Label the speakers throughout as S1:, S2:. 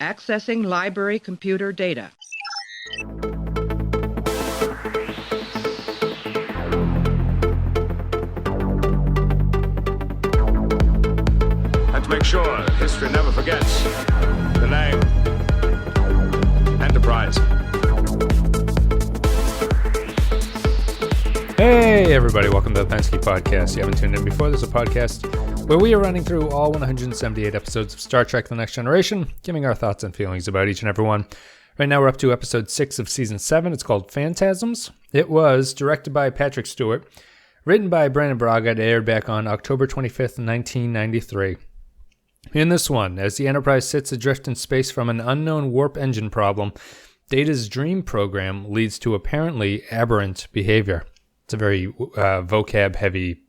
S1: Accessing library computer data.
S2: And to make sure that history never forgets the name Enterprise.
S3: Hey everybody, welcome to the Pensky Podcast. You haven't tuned in before, this is a podcast where we are running through all 178 episodes of Star Trek The Next Generation, giving our thoughts and feelings about each and every one. Right now we're up to episode 6 of season 7. It's called Phantasms. It was directed by Patrick Stewart, written by Brandon Braga. It aired back on October 25th, 1993. In this one, as the Enterprise sits adrift in space from an unknown warp engine problem, Data's dream program leads to apparently aberrant behavior. It's a very vocab-heavy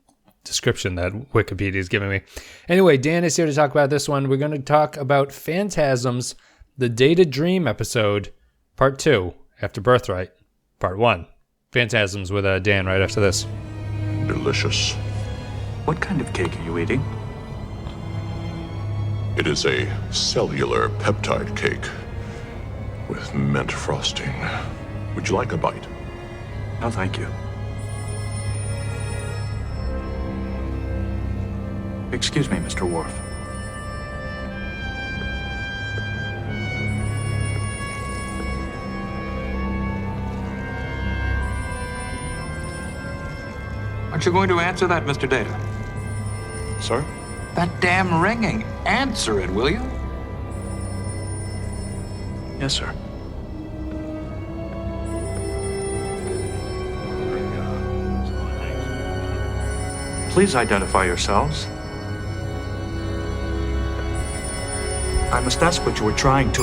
S3: description that Wikipedia is giving me. Anyway, Dan is here to talk about this one. We're going to talk about Phantasms, the Data Dream episode, Part 2, after Birthright, Part 1. Phantasms with Dan right after this.
S4: Delicious.
S5: What kind of cake are you eating?
S4: It is a cellular peptide cake with mint frosting. Would you like a bite?
S5: No, thank you. Excuse me, Mr. Worf. Aren't you going to answer that, Mr. Data?
S4: Sir?
S5: That damn ringing. Answer it, will you?
S4: Yes, sir.
S5: Please identify yourselves. I must ask what you were trying to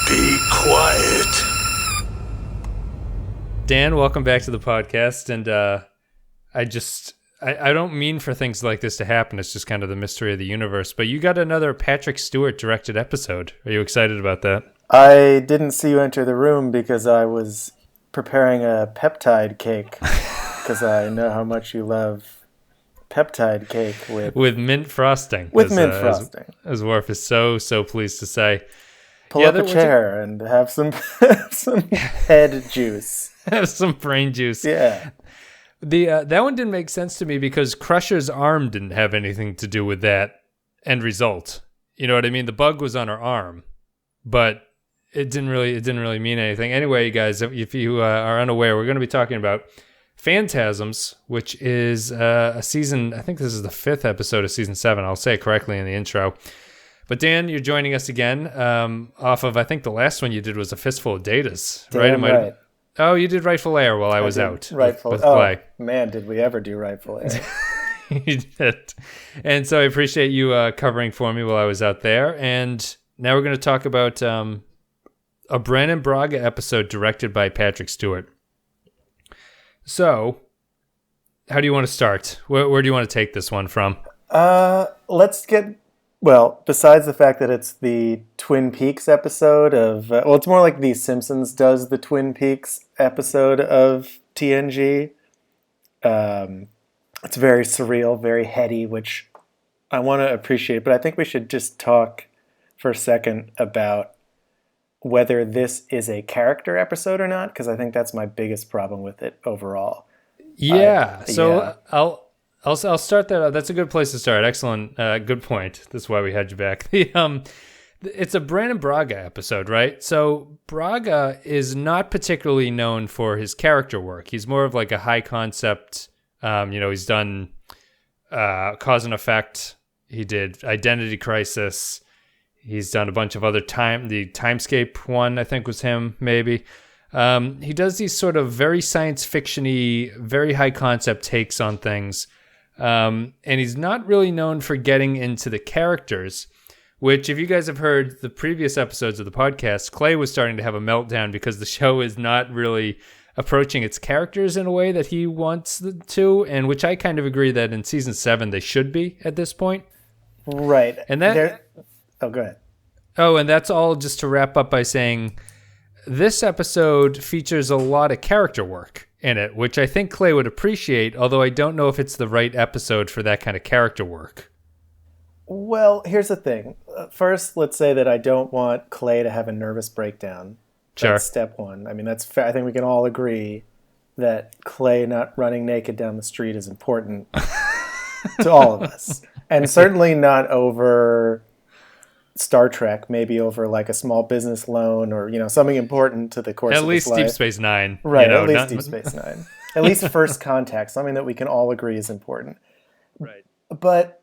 S4: Be quiet.
S3: Dan, welcome back to the podcast. And I don't mean for things like this to happen. It's just kind of the mystery of the universe. But you got another Patrick Stewart directed episode. Are you excited about that?
S6: I didn't see you enter the room because I was preparing a peptide cake. Because I know how much you love peptide cake with
S3: mint frosting.
S6: Frosting.
S3: As Worf is so pleased to say.
S6: Pull up a chair and have some head juice.
S3: Have some brain juice.
S6: Yeah.
S3: That one didn't make sense to me because Crusher's arm didn't have anything to do with that end result. You know what I mean? The bug was on her arm, but it didn't really mean anything. Anyway, guys, if you are unaware, we're going to be talking about Phantasms, which is a season, I think this is the 5th episode of season 7. I'll say it correctly in the intro. But Dan, you're joining us again off of, I think the last one you did was a fistful of datas, right?
S6: Right.
S3: Oh, you did Rightful Air while I was out
S6: Rightful
S3: with Clay.
S6: Man, did we ever do Rightful Air.
S3: You did. And so I appreciate you covering for me while I was out there. And now we're going to talk about a Brandon Braga episode directed by Patrick Stewart. So, how do you want to start? Where do you want to take this one from?
S6: Let's get, besides the fact that it's the Twin Peaks episode of, it's more like The Simpsons does the Twin Peaks episode of TNG. It's very surreal, very heady, which I want to appreciate, but I think we should just talk for a second about whether this is a character episode or not, because I think that's my biggest problem with it overall.
S3: Yeah, I'll start that. That's a good place to start. Excellent, good point. That's why we had you back. It's a Brandon Braga episode, right? So Braga is not particularly known for his character work. He's more of like a high concept. He's done Cause and Effect. He did Identity Crisis. He's done a bunch of other the Timescape one, I think was him, maybe. He does these sort of very science fiction-y, very high concept takes on things. And he's not really known for getting into the characters, which if you guys have heard the previous episodes of the podcast, Clay was starting to have a meltdown because the show is not really approaching its characters in a way that he wants to, and which I kind of agree that in season 7 they should be at this point.
S6: Right.
S3: And that...
S6: Oh, go ahead.
S3: Oh, and that's all just to wrap up by saying this episode features a lot of character work in it, which I think Clay would appreciate, although I don't know if it's the right episode for that kind of character work.
S6: Well, here's the thing. First, let's say that I don't want Clay to have a nervous breakdown.
S3: Sure.
S6: That's step one. I mean, that's fair. I think we can all agree that Clay not running naked down the street is important to all of us. And certainly not over Star Trek, maybe over like a small business loan or, something important to the course of his life.
S3: At least Deep Space Nine.
S6: Right, at least Deep Space Nine. At least first contact, something that we can all agree is important.
S3: Right.
S6: But,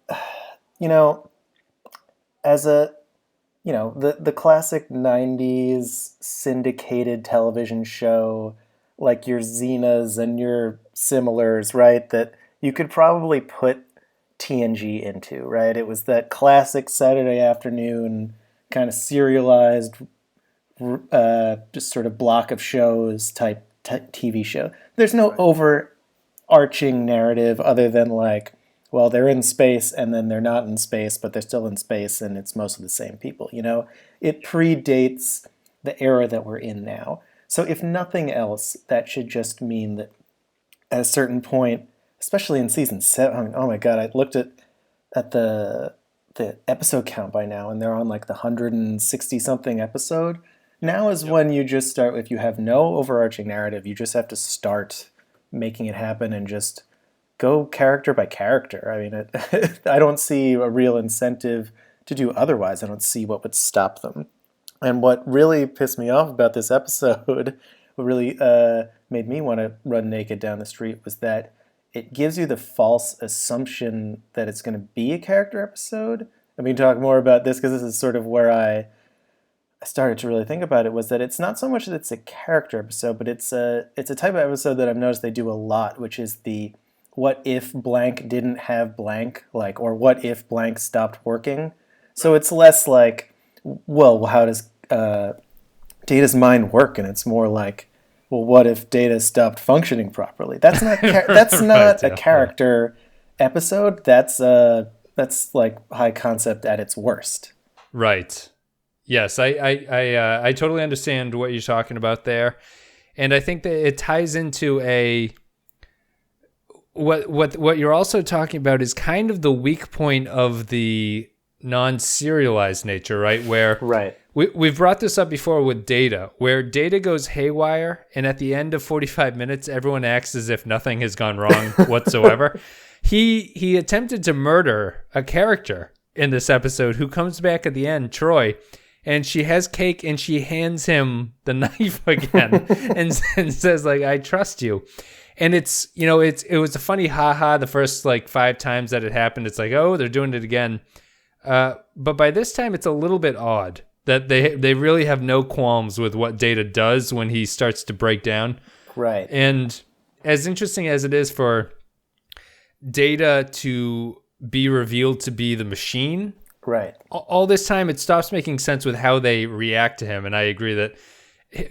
S6: as the classic 90s syndicated television show, like your Xenas and your similars, right, that you could probably put TNG into, right? It was that classic Saturday afternoon kind of serialized, just sort of block of shows type TV show. There's no overarching narrative other than like, well, they're in space and then they're not in space, but they're still in space and it's mostly the same people, It predates the era that we're in now. So if nothing else, that should just mean that at a certain point, especially in season 7, I mean, oh my God, I looked at the episode count by now and they're on like the 160-something episode. Now is when you just start, if you have no overarching narrative, you just have to start making it happen and just go character by character. I mean, I don't see a real incentive to do otherwise. I don't see what would stop them. And what really pissed me off about this episode, what really made me want to run naked down the street, was that it gives you the false assumption that it's going to be a character episode. And we can talk more about this because this is sort of where I started to really think about it, was that it's not so much that it's a character episode, but it's a type of episode that I've noticed they do a lot, which is the what if blank didn't have blank, like, or what if blank stopped working. So it's less like, well, how does Data's mind work? And it's more like, well, what if Data stopped functioning properly? That's not not a character episode. That's like high concept at its worst.
S3: Right. Yes, I totally understand what you're talking about there, and I think that it ties into what you're also talking about is kind of the weak point of the non-serialized nature, right? Where we've brought this up before with Data, where Data goes haywire, and at the end of 45 minutes, everyone acts as if nothing has gone wrong whatsoever. He attempted to murder a character in this episode who comes back at the end, Troy, and she has cake and she hands him the knife again and says, like, I trust you. And it was a funny haha the first like 5 times that it happened. It's like, oh, they're doing it again. But by this time, it's a little bit odd that they really have no qualms with what Data does when he starts to break down.
S6: Right.
S3: And as interesting as it is for Data to be revealed to be the machine,
S6: right,
S3: all this time it stops making sense with how they react to him. And I agree that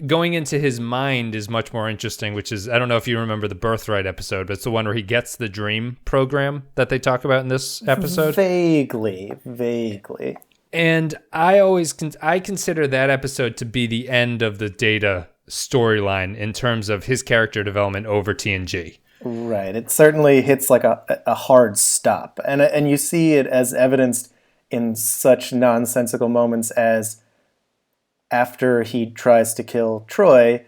S3: going into his mind is much more interesting, which is, I don't know if you remember the Birthright episode, but it's the one where he gets the dream program that they talk about in this episode.
S6: Vaguely.
S3: And I consider that episode to be the end of the Data storyline in terms of his character development over TNG.
S6: Right. It certainly hits like a hard stop. And you see it as evidenced in such nonsensical moments as after he tries to kill Troy,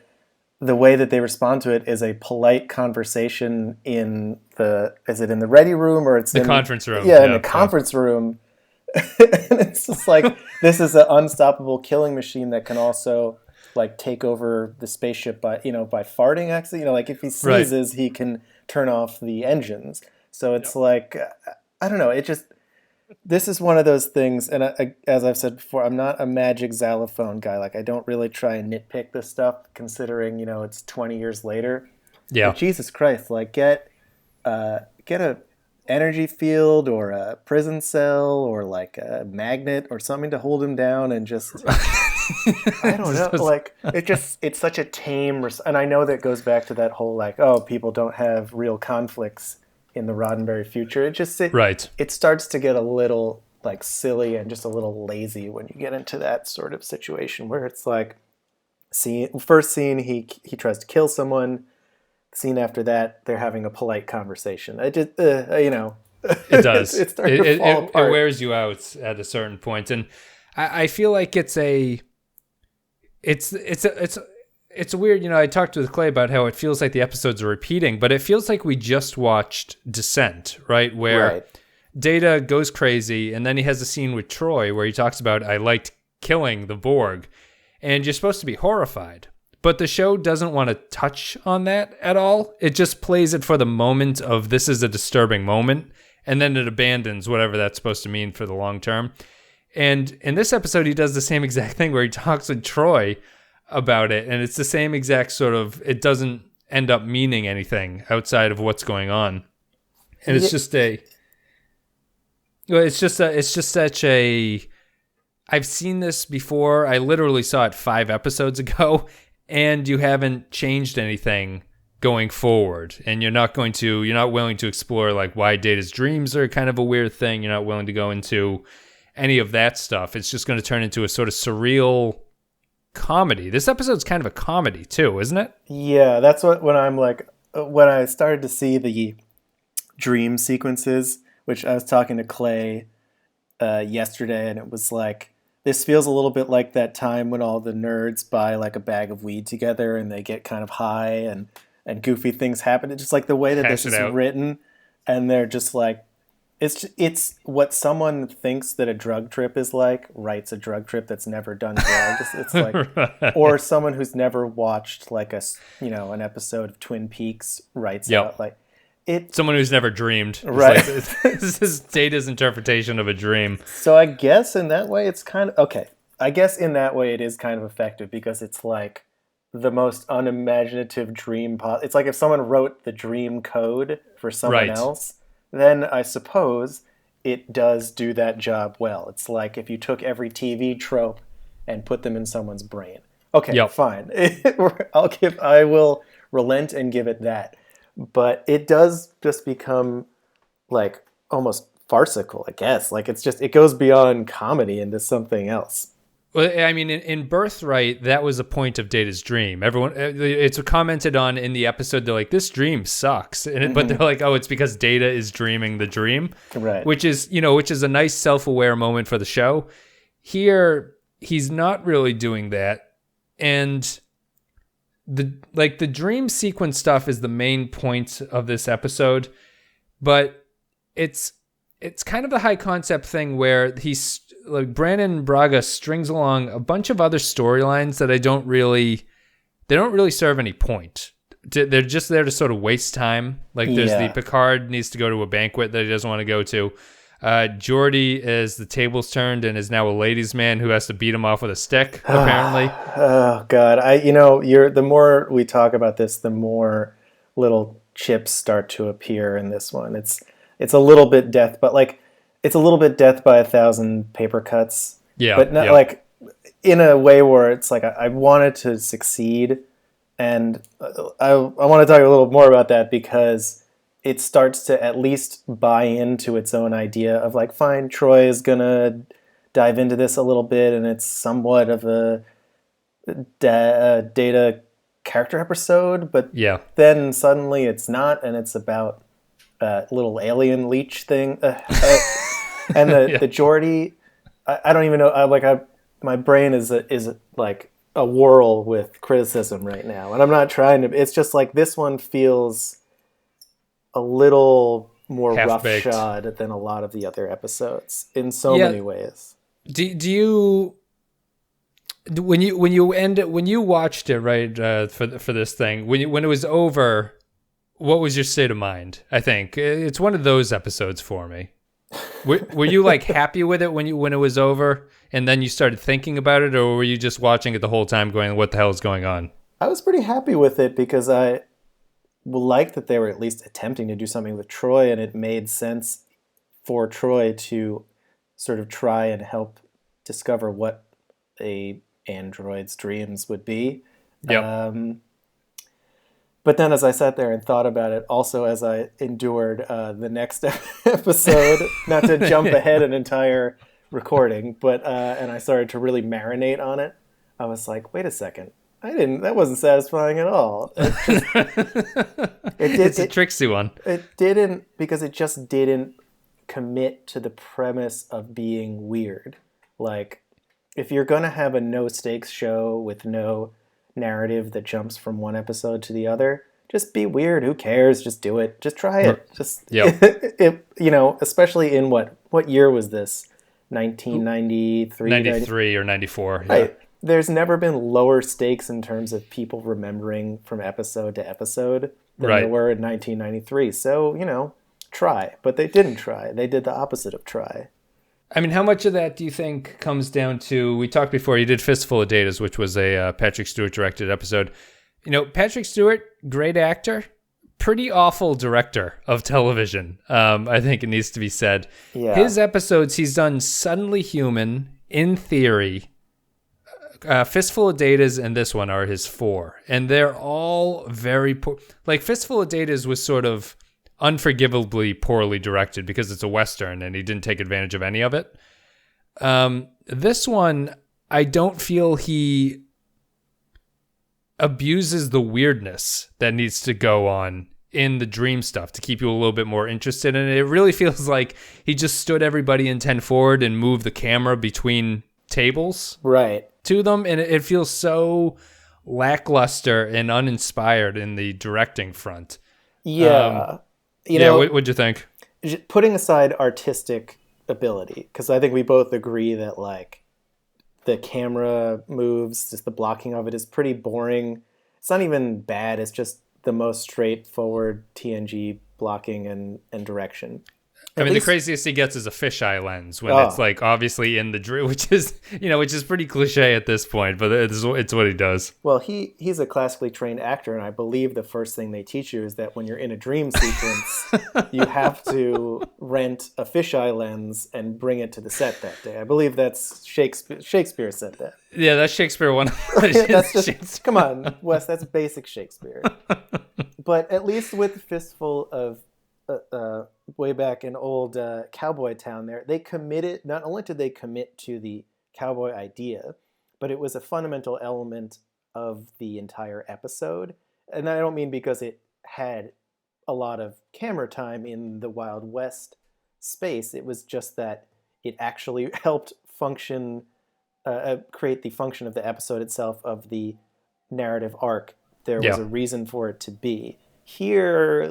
S6: the way that they respond to it is a polite conversation in is it in the ready room or it's
S3: the
S6: in
S3: conference room?
S6: Yeah, in the conference room. And it's just like, this is an unstoppable killing machine that can also like take over the spaceship by farting actually, like if he sneezes, he can turn off the engines. So it's like, I don't know, this is one of those things, and as I've said before, I'm not a magic xylophone guy. Like, I don't really try and nitpick this stuff, considering, it's 20 years later.
S3: Yeah.
S6: But Jesus Christ, like, get a energy field or a prison cell or like a magnet or something to hold him down and just... I don't know. Like, it's such a tame... And I know that goes back to that whole, like, oh, people don't have real conflicts in the Roddenberry future. It starts to get a little like silly and just a little lazy when you get into that sort of situation where it's like, first scene he tries to kill someone, scene after that they're having a polite conversation.
S3: It does.
S6: It's starting to fall apart.
S3: It wears you out at a certain point, and I feel like it's weird. I talked with Clay about how it feels like the episodes are repeating, but it feels like we just watched Descent, right? Where Data goes crazy, and then he has a scene with Troy where he talks about, I liked killing the Borg, and you're supposed to be horrified. But the show doesn't want to touch on that at all. It just plays it for the moment of this is a disturbing moment, and then it abandons whatever that's supposed to mean for the long term. And in this episode, he does the same exact thing where he talks with Troy about it, and it's the same exact sort of, it doesn't end up meaning anything outside of what's going on. And it's just such a, I've seen this before. I literally saw it 5 episodes ago, and you haven't changed anything going forward. And you're not willing to explore like why Data's dreams are kind of a weird thing. You're not willing to go into any of that stuff. It's just going to turn into a sort of surreal comedy. This episode's kind of a comedy too, isn't it?
S6: Yeah, that's when I started to see the dream sequences, which I was talking to Clay yesterday, and it was like, this feels a little bit like that time when all the nerds buy like a bag of weed together and they get kind of high and goofy things happen. It's just like the way that this is written, and they're just like, it's what someone thinks that a drug trip is like, writes a drug trip that's never done drugs. It's like, right. Or someone who's never watched like an episode of Twin Peaks writes out like,
S3: someone who's never dreamed.
S6: Right.
S3: Like, this is Data's interpretation of a dream.
S6: So I guess in that way it's kind of okay. I guess in that way it is kind of effective because it's like the most unimaginative dream. It's like if someone wrote the dream code for someone else, then I suppose it does do that job well. It's like if you took every TV trope and put them in someone's brain. Okay, fine. I will relent and give it that. But it does just become like almost farcical, I guess. Like it goes beyond comedy into something else.
S3: Well, I mean, in Birthright, that was a point of Data's dream. Everyone, it's commented on in the episode. They're like, "This dream sucks," but they're like, "Oh, it's because Data is dreaming the dream,"
S6: right?
S3: Which is a nice self-aware moment for the show. Here, he's not really doing that, and the dream sequence stuff is the main point of this episode, but it's kind of the high concept thing where he's like Brandon Braga strings along a bunch of other storylines that they don't really serve any point. They're just there to sort of waste time. Like there's the Picard needs to go to a banquet that he doesn't want to go to. Geordi is the tables turned and is now a ladies' man who has to beat him off with a stick, apparently.
S6: Oh God. The more we talk about this, the more little chips start to appear in this one. It's a little bit death, but like it's a little bit death by 1,000 paper cuts.
S3: Yeah.
S6: But not like in a way where it's like I wanted to succeed, and I want to talk a little more about that because it starts to at least buy into its own idea of like, fine, Troy is going to dive into this a little bit, and it's somewhat of a Data character episode, but then suddenly it's not, and it's about a little alien leech thing. And the Geordi, I don't even know, my brain is like a whirl with criticism right now, and I'm not trying to, it's just like this one feels a little more roughshod than a lot of the other episodes in so many ways.
S3: Do you when you watched it for this thing, when it was over, what was your state of mind? I think it's one of those episodes for me. Were you like happy with it when it was over, and then you started thinking about it, or were you just watching it the whole time going, "What the hell is going on?"
S6: I was pretty happy with it because I liked that they were at least attempting to do something with Troy, and it made sense for Troy to sort of try and help discover what a android's dreams would be.
S3: Yep.
S6: But then as I sat there and thought about it, also as I endured the next episode, not to jump ahead an entire recording, but and I started to really marinate on it, I was like, wait a second. That wasn't satisfying at all.
S3: It's a tricksy one.
S6: It didn't, because it just didn't commit to the premise of being weird. Like, if you're going to have a no-stakes show with no narrative that jumps from one episode to the other, just be weird. Who cares? Just do it. Just try it. Just, especially in what year was this? 1993?
S3: 93 or 94.
S6: Right. Yeah. There's never been lower stakes in terms of people remembering from episode to episode than there were in 1993. So, try. But they didn't try. They did the opposite of try.
S3: I mean, how much of that do you think comes down to, we talked before, you did Fistful of Datas, which was a Patrick Stewart directed episode. Patrick Stewart, great actor, pretty awful director of television. I think it needs to be said. Yeah. His episodes, he's done Suddenly Human, In Theory, Fistful of Datas, and this one are his 4. And they're all very poor. Like, Fistful of Datas was sort of unforgivably poorly directed because it's a Western and he didn't take advantage of any of it. This one, I don't feel he abuses the weirdness that needs to go on in the dream stuff to keep you a little bit more interested in it. It really feels like he just stood everybody in 10 forward and moved the camera between tables to them, and it feels so lackluster and uninspired in the directing front. What'd you think?
S6: Putting aside artistic ability, because I think we both agree that like the camera moves, just the blocking of it is pretty boring. It's not even bad. It's just the most straightforward TNG blocking and direction.
S3: I mean, the craziest he gets is a fisheye lens when it's like obviously in the dream, which is pretty cliche at this point, but it's what he does.
S6: Well, he's a classically trained actor, and I believe the first thing they teach you is that when you're in a dream sequence, you have to rent a fisheye lens and bring it to the set that day. I believe that's Shakespeare said that.
S3: Yeah, that's Shakespeare one.
S6: That's just, come on, Wes, that's basic Shakespeare. But at least with Fistful of way back in old Cowboy Town there, they committed, not only did they commit to the cowboy idea, but it was a fundamental element of the entire episode. And I don't mean because it had a lot of camera time in the Wild West space. It was just that it actually helped function, create the function of the episode itself, of the narrative arc. There was a reason for it to be. Here,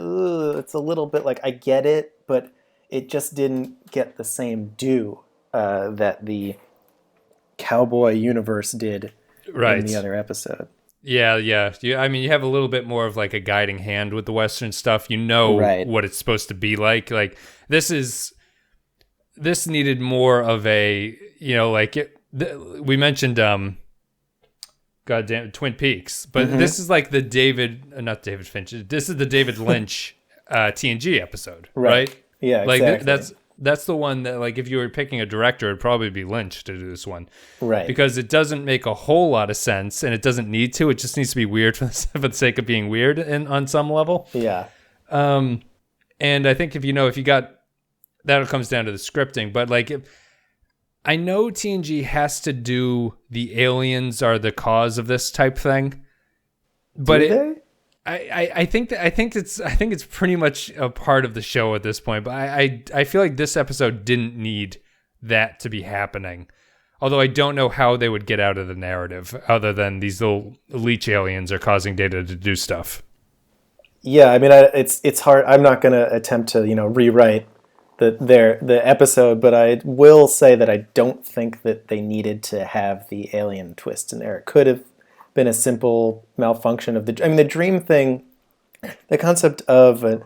S6: it's a little bit like, I get it, but it just didn't get the same due that the cowboy universe did in the other episode.
S3: Yeah. I mean, you have a little bit more of like a guiding hand with the Western stuff. What it's supposed to be like. Like, this needed more of a, we mentioned Twin Peaks, but this is like the not David Finch. This is the David Lynch TNG episode, right?
S6: Yeah,
S3: like
S6: exactly.
S3: that's the one that, like, if you were picking a director, it'd probably be Lynch to do this one,
S6: right? Because
S3: it doesn't make a whole lot of sense, and it doesn't need to. It just needs to be weird for the sake of being weird, on some level.
S6: Yeah.
S3: And I think if you got that, comes down to the scripting, but like I know TNG has to do the aliens are the cause of this type thing, but I think it's pretty much a part of the show at this point. But I feel like this episode didn't need that to be happening. Although I don't know how they would get out of the narrative other than these little leech aliens are causing Data to do stuff.
S6: Yeah, I mean, it's hard. I'm not going to attempt to rewrite the episode, but I will say that I don't think that they needed to have the alien twist in there. It could have been a simple malfunction of the dream thing. The concept of a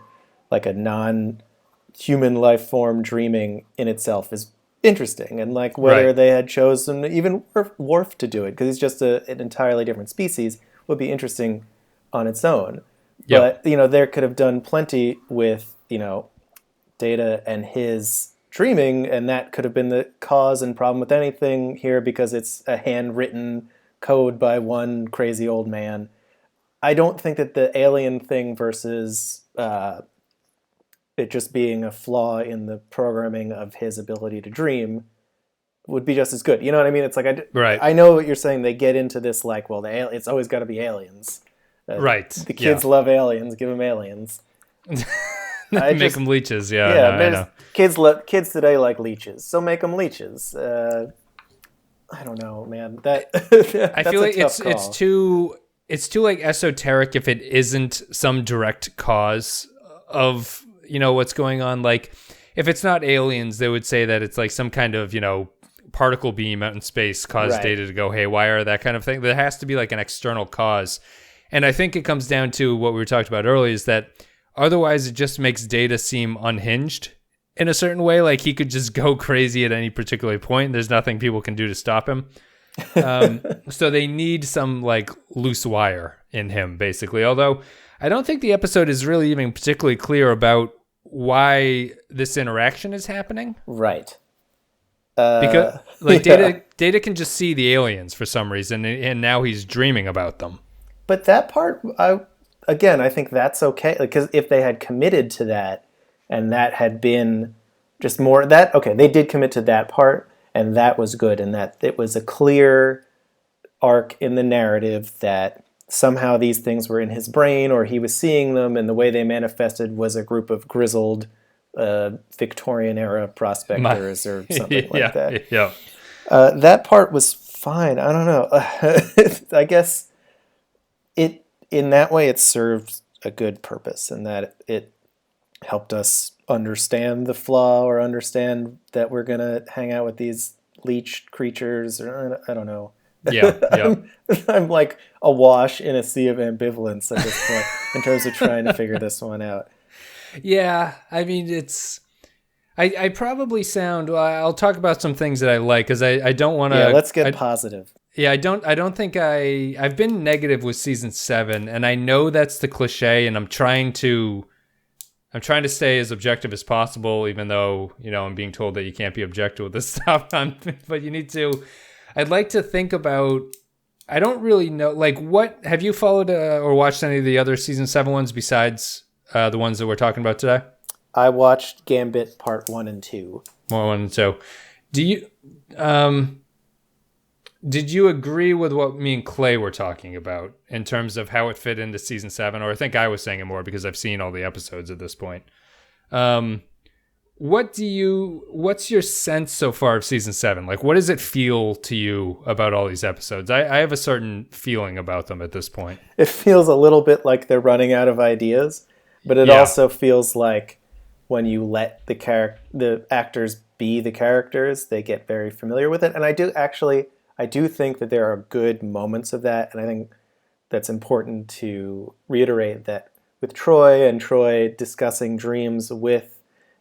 S6: non-human life form dreaming in itself is interesting, and like whether they had chosen even Worf to do it, because he's just an entirely different species, would be interesting on its own. Yep. But there could have done plenty with Data and his dreaming, and that could have been the cause and problem with anything here, because it's a handwritten code by one crazy old man. I don't think that the alien thing versus it just being a flaw in the programming of his ability to dream would be just as good. You know what I mean? It's like, I know what you're saying. They get into this like, well, it's always got to be aliens.
S3: Right.
S6: The kids love aliens. Give them aliens.
S3: Make them leeches. Yeah, I know.
S6: Kids today like leeches, so make them leeches. I don't know, man.
S3: I feel like it's too like esoteric if it isn't some direct cause of what's going on. Like if it's not aliens, they would say that it's like some kind of particle beam out in space caused Data to go haywire, that kind of thing. There has to be like an external cause, and I think it comes down to what we were talking about earlier, is that otherwise it just makes Data seem unhinged in a certain way. Like he could just go crazy at any particular point. There's nothing people can do to stop him. So they need some like loose wire in him, basically. Although I don't think the episode is really even particularly clear about why this interaction is happening.
S6: Right.
S3: Because like Data can just see the aliens for some reason, and now he's dreaming about them.
S6: But that part, I think that's okay. Because if they had committed to that, and that had been just more that, okay, they did commit to that part, and that was good, and that it was a clear arc in the narrative that somehow these things were in his brain, or he was seeing them, and the way they manifested was a group of grizzled Victorian era prospectors or something like that.
S3: Yeah.
S6: That part was fine. I don't know. I guess in that way it served a good purpose, and that it helped us understand the flaw, or understand that we're gonna hang out with these leech creatures, or I don't know.
S3: Yeah.
S6: I'm like awash in a sea of ambivalence at this point in terms of trying to figure this one out.
S3: Yeah, I mean, I probably sound. I'll talk about some things that I like, because I don't want to.
S6: Yeah, let's get positive.
S3: Yeah, I don't think I've been negative with season 7, and I know that's the cliche, and I'm trying to stay as objective as possible, even though I'm being told that you can't be objective with this stuff. But you need to. I'd like to think about. I don't really know. Like, what have you followed or watched any of the other season 7 ones besides the ones that we're talking about today?
S6: I watched Gambit Part 1 and 2.
S3: 1 and 2. Do you? Did you agree with what me and Clay were talking about in terms of how it fit into season 7? Or I think I was saying it more because I've seen all the episodes at this point. What's your sense so far of season 7? Like, what does it feel to you about all these episodes? I have a certain feeling about them at this point.
S6: It feels a little bit like they're running out of ideas, but it also feels like when you let the actors be the characters, they get very familiar with it. And I do think that there are good moments of that, and I think that's important to reiterate that with Troy discussing dreams with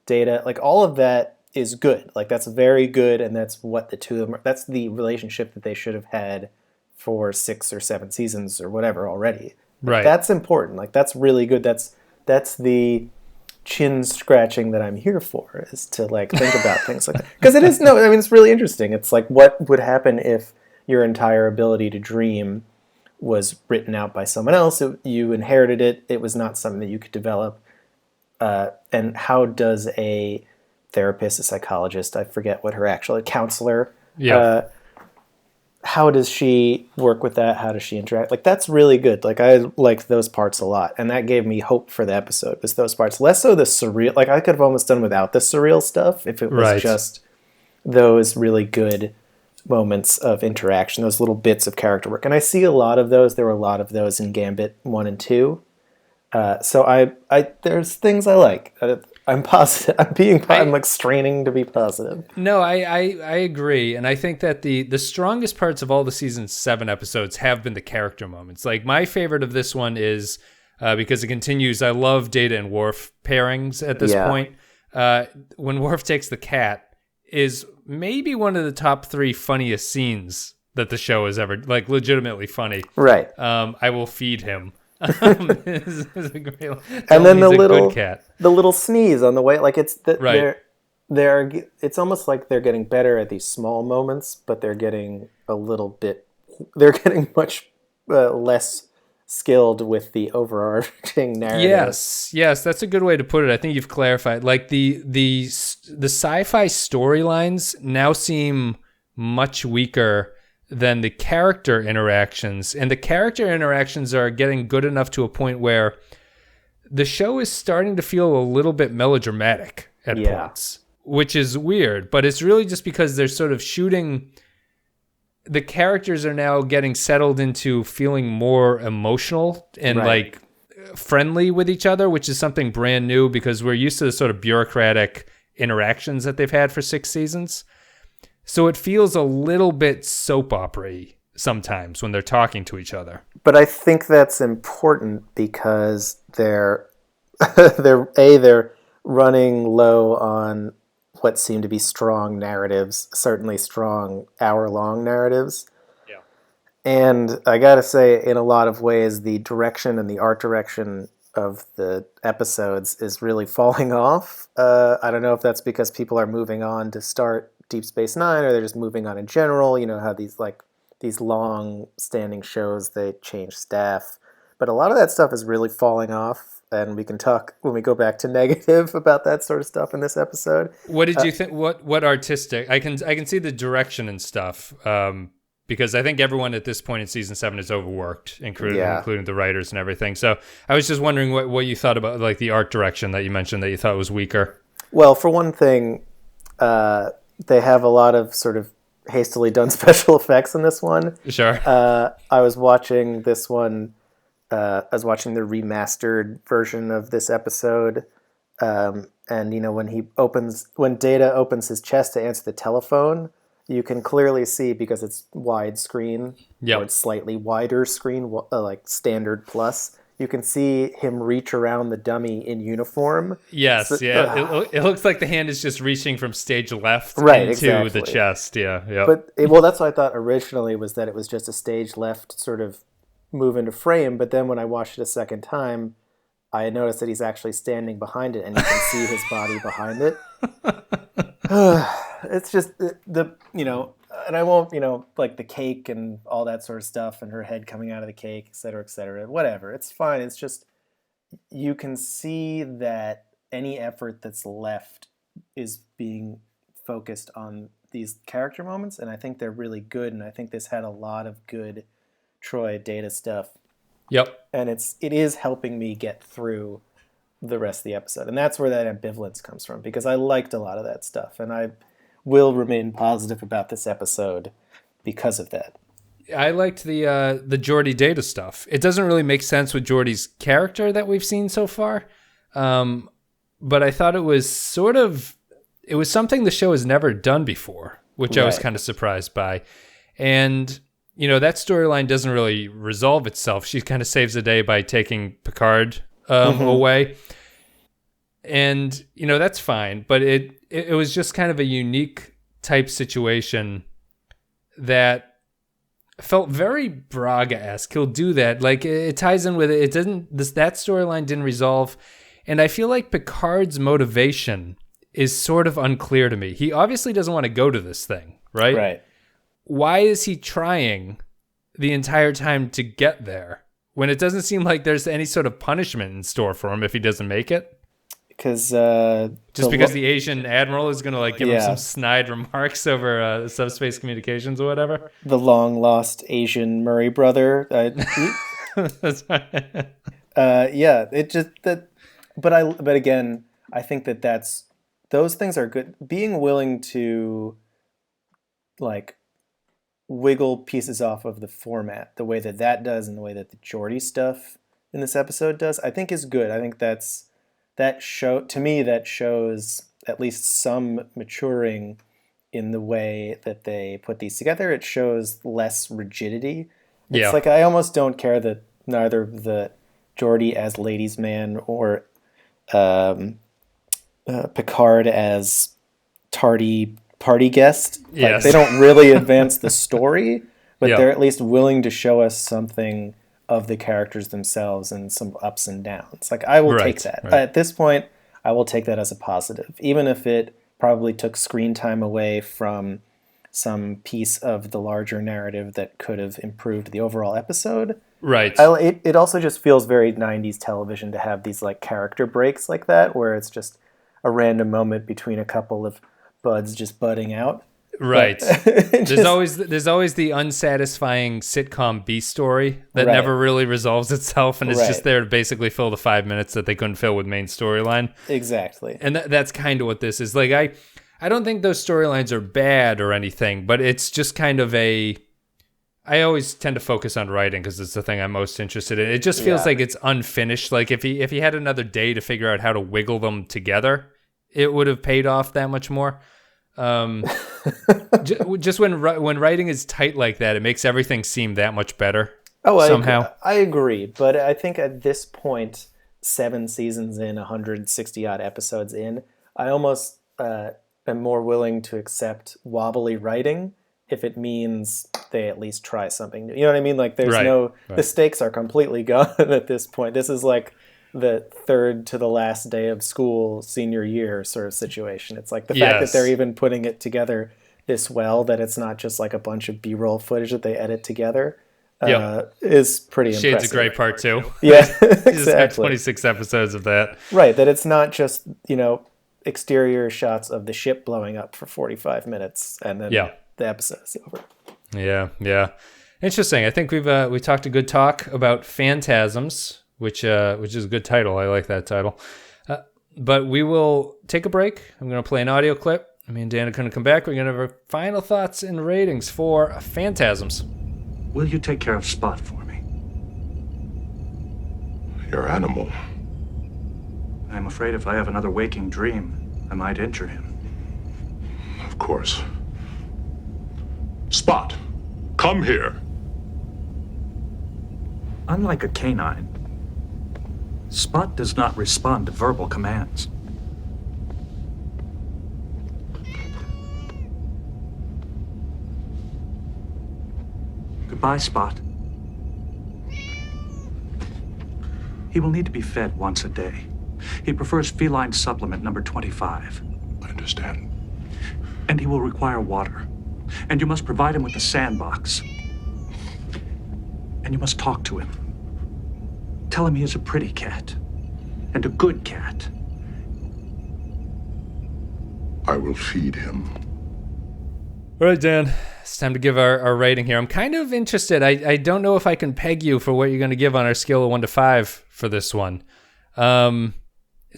S6: Data, like all of that is good. Like that's very good, and that's what the two of them are. That's the relationship that they should have had for 6 or 7 seasons or whatever already.
S3: Right.
S6: That's important. Like that's really good. That's the chin scratching that I'm here for, is to like think about things like that. Because it's really interesting. It's like, what would happen if your entire ability to dream was written out by someone else? You inherited it. It was not something that you could develop. And how does a therapist, a psychologist, I forget what her actual counselor, how does she work with that? How does she interact? Like, that's really good. Like, I liked those parts a lot. And that gave me hope for the episode, was those parts. Less so the surreal. Like, I could have almost done without the surreal stuff if it was just those really good moments of interaction, those little bits of character work. And I see a lot of those. There were a lot of those in Gambit 1 and 2. So I there's things I like. I'm positive. I'm like straining to be positive.
S3: No, I agree, and I think that the strongest parts of all the season 7 episodes have been the character moments. Like, my favorite of this one is because it continues. I love Data and Worf pairings at this point. When Worf takes the cat is maybe one of the top 3 funniest scenes that the show has ever, like, legitimately funny.
S6: Right.
S3: I will feed him. It's a great,
S6: and then the little sneeze on the way, like it's it's almost like they're getting better at these small moments, but they're getting much less skilled with the overarching narrative.
S3: Yes, that's a good way to put it. I think you've clarified. Like the sci-fi storylines now seem much weaker than the character interactions, and the character interactions are getting good enough to a point where the show is starting to feel a little bit melodramatic at points, which is weird, but it's really just because they're sort of shooting. The characters are now getting settled into feeling more emotional and like friendly with each other, which is something brand new because we're used to the sort of bureaucratic interactions that they've had for 6 seasons. So it feels a little bit soap opera-y sometimes when they're talking to each other.
S6: But I think that's important because they're they're running low on what seem to be strong narratives, certainly strong hour-long narratives.
S3: Yeah.
S6: And I gotta say, in a lot of ways, the direction and the art direction of the episodes is really falling off. I don't know if that's because people are moving on to start Deep Space Nine, or they're just moving on in general. You know how these long-standing shows, they change staff. But a lot of that stuff is really falling off. And we can talk when we go back to negative about that sort of stuff in this episode.
S3: What did you think? What artistic? I can see the direction and stuff because I think everyone at this point in season 7 is overworked, including the writers and everything. So I was just wondering what you thought about like the art direction that you mentioned that you thought was weaker.
S6: Well, for one thing, they have a lot of sort of hastily done special effects in this one.
S3: Sure.
S6: I was watching this one. I was watching the remastered version of this episode, and when Data opens his chest to answer the telephone, you can clearly see, because it's widescreen, or it's slightly wider screen, like standard plus. You can see him reach around the dummy in uniform.
S3: Yes, so, it looks like the hand is just reaching from stage left into the chest. Yeah.
S6: But that's what I thought originally, was that it was just a stage left sort of move into frame, but then when I watched it a second time, I noticed that he's actually standing behind it, and you can see his body behind it. It's just and I won't, like the cake and all that sort of stuff, and her head coming out of the cake, et cetera, whatever. It's fine. It's just, you can see that any effort that's left is being focused on these character moments, and I think they're really good, and I think this had a lot of good Troy Data stuff.
S3: Yep.
S6: And it is helping me get through the rest of the episode. And that's where that ambivalence comes from, because I liked a lot of that stuff, and I will remain positive about this episode because of that.
S3: I liked the Geordi Data stuff. It doesn't really make sense with Geordi's character that we've seen so far. But I thought it was something the show has never done before, which I was kind of surprised by. And that storyline doesn't really resolve itself. She kind of saves the day by taking Picard away. And, that's fine. But it was just kind of a unique type situation that felt very Braga-esque. He'll do that. Like, it ties in with it. That storyline didn't resolve. And I feel like Picard's motivation is sort of unclear to me. He obviously doesn't want to go to this thing, right?
S6: Right.
S3: Why is he trying the entire time to get there when it doesn't seem like there's any sort of punishment in store for him if he doesn't make it?
S6: Because
S3: because the Asian admiral is going to give him some snide remarks over subspace communications or whatever. The
S6: long lost Asian Murray brother.
S3: That's right.
S6: It just that. But again, I think those things are good. Being willing to like wiggle pieces off of the format the way that does, and the way that the Geordi stuff in this episode does, I think is good. I think that shows at least some maturing in the way that they put these together. It shows less rigidity. It's like, I almost don't care that neither the Geordi as ladies' man or Picard as tardy party guest. Like, they don't really advance the story, but they're at least willing to show us something of the characters themselves and some ups and downs. Like, I will take that. At this point, I will take that as a positive, even if it probably took screen time away from some piece of the larger narrative that could have improved the overall episode.
S3: Right.
S6: It also just feels very 90s television to have these like character breaks like that, where it's just a random moment between a couple of buds just budding out.
S3: Right.
S6: But
S3: There's always the unsatisfying sitcom B story that never really resolves itself, and it's just there to basically fill the 5 minutes that they couldn't fill with main storyline.
S6: Exactly.
S3: And that's kind of what this is. Like, I don't think those storylines are bad or anything, but it's just kind of I always tend to focus on writing because it's the thing I'm most interested in. It just feels like it's unfinished. Like if he had another day to figure out how to wiggle them together, it would have paid off that much more. Just when writing is tight like that, it makes everything seem that much better. Somehow.
S6: I agree. But I think at this point, 7 seasons in, 160 odd episodes in, I almost am more willing to accept wobbly writing if it means they at least try something new. You know what I mean? Like the stakes are completely gone at this point. This is like the third to the last day of school, senior year sort of situation. It's like the fact that they're even putting it together this well, that it's not just like a bunch of B-roll footage that they edit together, is pretty impressive.
S3: Shades of Grey Part 2.
S6: Yeah,
S3: exactly.
S6: Exactly.
S3: Just got 26 episodes of that.
S6: Right, that it's not just, exterior shots of the ship blowing up for 45 minutes and then the episode is over.
S3: Yeah. Interesting. I think we talked a good talk about Phantasms, which is a good title. I like that title. But we will take a break. I'm going to play an audio clip. Me and Dan are going to come back. We're going to have our final thoughts and ratings for Phantasms.
S5: Will you take care of Spot for me?
S4: Your animal.
S5: I'm afraid if I have another waking dream, I might injure him.
S4: Of course. Spot, come here.
S5: Unlike a canine, Spot does not respond to verbal commands. Goodbye, Spot. He will need to be fed once a day. He prefers feline supplement number 25.
S4: I understand.
S5: And he will require water. And you must provide him with a sandbox. And you must talk to him. Tell him he is a pretty cat. And a good cat.
S4: I will feed him.
S3: All right, Dan. It's time to give our rating here. I'm kind of interested. I don't know if I can peg you for what you're going to give on our scale of 1 to 5 for this one.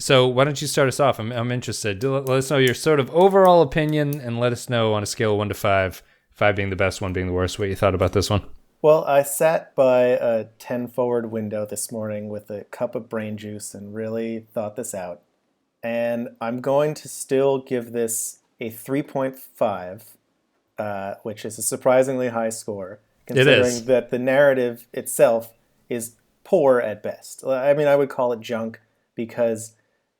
S3: So why don't you start us off? I'm interested. Let us know your sort of overall opinion and let us know on a scale of 1 to 5, 5 being the best, 1 being the worst, what you thought about this one.
S6: Well, I sat by a 10-forward window this morning with a cup of brain juice and really thought this out. And I'm going to still give this a 3.5, which is a surprisingly high score, considering that the narrative itself is poor at best. I mean, I would call it junk because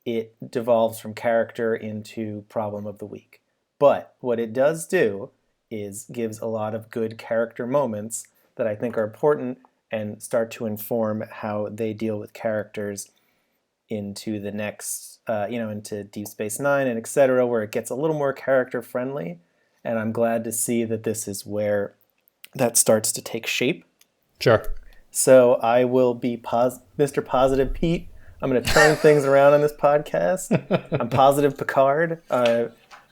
S6: it devolves from character into problem of the week. But what it does do is gives a lot of good character moments that I think are important and start to inform how they deal with characters into the next, into Deep Space Nine and etc., where it gets a little more character friendly. And I'm glad to see that this is where that starts to take shape.
S3: Sure.
S6: So I will be Mr. Positive Pete. I'm going to turn things around on this podcast. I'm Positive Picard. I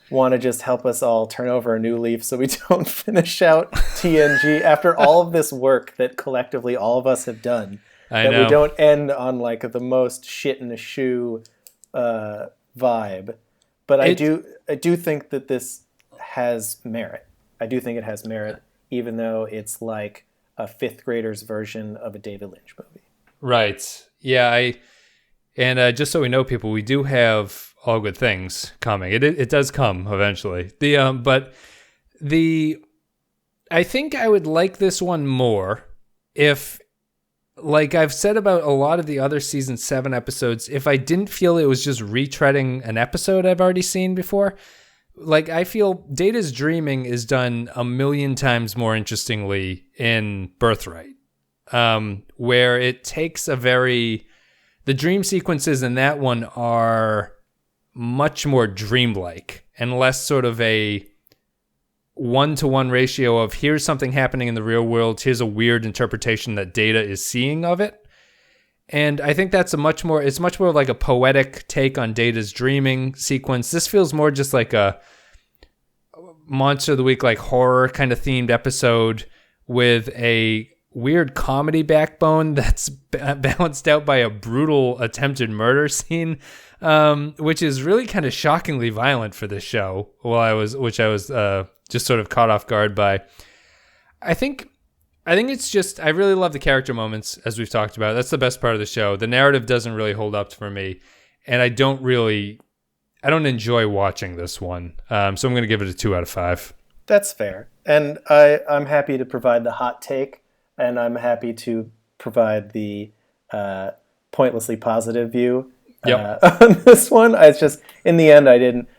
S6: want to just help us all turn over a new leaf so we don't finish out TNG after all of this work that collectively all of us have done.
S3: I know.
S6: We don't end on like the most shit in a shoe vibe. But I do think that this has merit. I do think it has merit, even though it's like a fifth grader's version of a David Lynch movie. Right.
S3: Yeah. And just so we know, people, we do have all good things coming. It does come eventually. I think I would like this one more if, like I've said about a lot of the other season 7 episodes, if I didn't feel it was just retreading an episode I've already seen before. Like, I feel Data's dreaming is done a million times more interestingly in Birthright, where it takes the dream sequences in that one are much more dreamlike and less sort of a 1-to-1 ratio of here's something happening in the real world, here's a weird interpretation that Data is seeing of it. And I think that's it's much more like a poetic take on Data's dreaming sequence. This feels more just like Monster of the Week, like horror kind of themed episode with a weird comedy backbone that's balanced out by a brutal attempted murder scene, which is really kind of shockingly violent for this show. Which I was just sort of caught off guard by. I think it's just, I really love the character moments, as we've talked about. That's the best part of the show. The narrative doesn't really hold up for me, and I don't enjoy watching this one. So I'm going to give it a 2 out of 5.
S6: That's fair. And I'm happy to provide the hot take, and I'm happy to provide the pointlessly positive view on this one. It's just, in the end,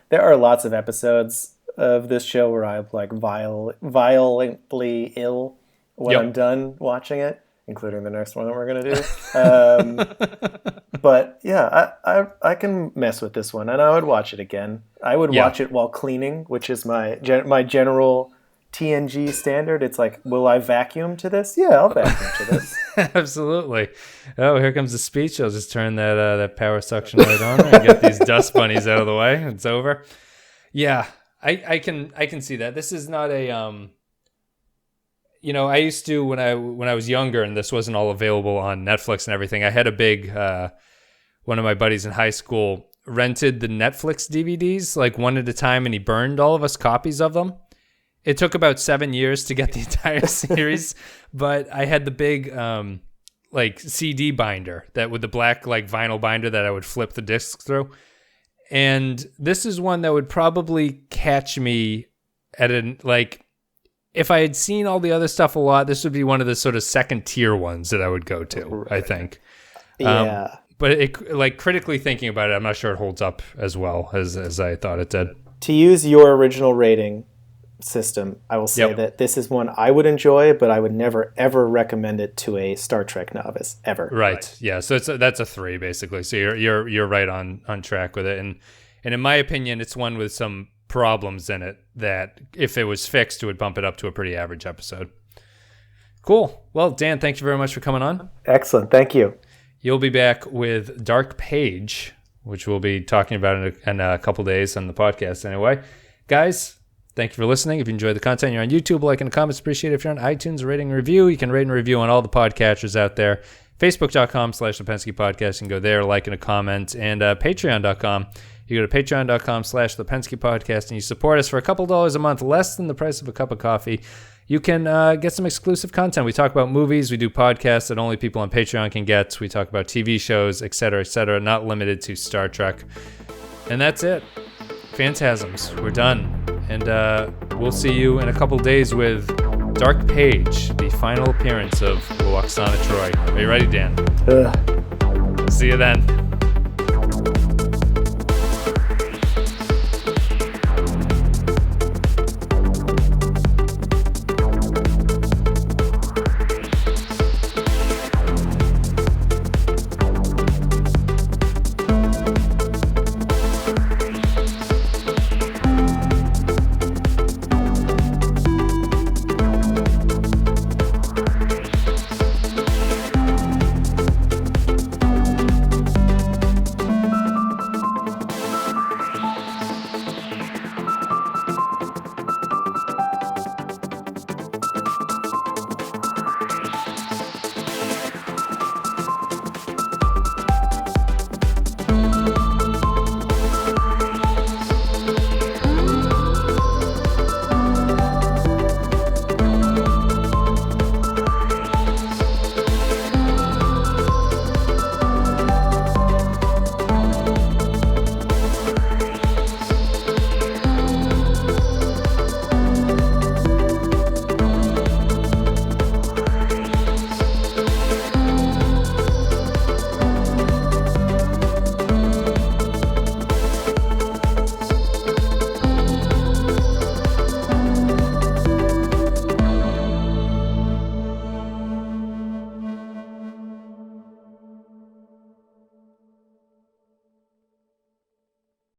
S6: there are lots of episodes of this show where I'm like violently ill when I'm done watching it, including the next one that we're going to do. But yeah, I can mess with this one, and I would watch it again. I would watch it while cleaning, which is my general TNG standard. It's like, will I vacuum to this? Yeah, I'll vacuum to this.
S3: Absolutely. Oh, here comes the speech. I'll just turn that power suction light on and get these dust bunnies out of the way. It's over. Yeah, I can see that. This is not a I used to, when I was younger and this wasn't all available on Netflix and everything, I had a big, one of my buddies in high school rented the Netflix DVDs like one at a time, and he burned all of us copies of them. It took about 7 years to get the entire series, but I had the big like CD binder that with the black like vinyl binder that I would flip the discs through. And this is one that would probably catch me at if I had seen all the other stuff a lot, this would be one of the sort of second tier ones that I would go to, right. I think.
S6: Yeah.
S3: But it, like, critically thinking about it, I'm not sure it holds up as well as I thought it did.
S6: To use your original rating system, I will say that this is one I would enjoy, but I would never, ever recommend it to a Star Trek novice, ever.
S3: Right. Yeah. So that's a 3, basically. So you're right on track with it. And in my opinion, it's one with some problems in it that if it was fixed, it would bump it up to a pretty average episode. Cool. Well, Dan, thank you very much for coming on.
S6: Excellent. Thank you.
S3: You'll be back with Dark Page, which we'll be talking about in a couple days on the podcast anyway. Guys, thank you for listening. If you enjoyed the content, you're on YouTube, like and comments, appreciate it. If you're on iTunes, rating and review. You can rate and review on all the podcatchers out there. Facebook.com/Lipinski Podcast. You can go there, like and a comment. And Patreon.com. You go to patreon.com/Lipinski Podcast and you support us for a couple dollars a month, less than the price of a cup of coffee. You can get some exclusive content. We talk about movies. We do podcasts that only people on Patreon can get. We talk about TV shows, etc., not limited to Star Trek. And that's it. Phantasms. We're done. And we'll see you in a couple days with Dark Page, the final appearance of Oksana Troy. Are you ready, Dan? See you then.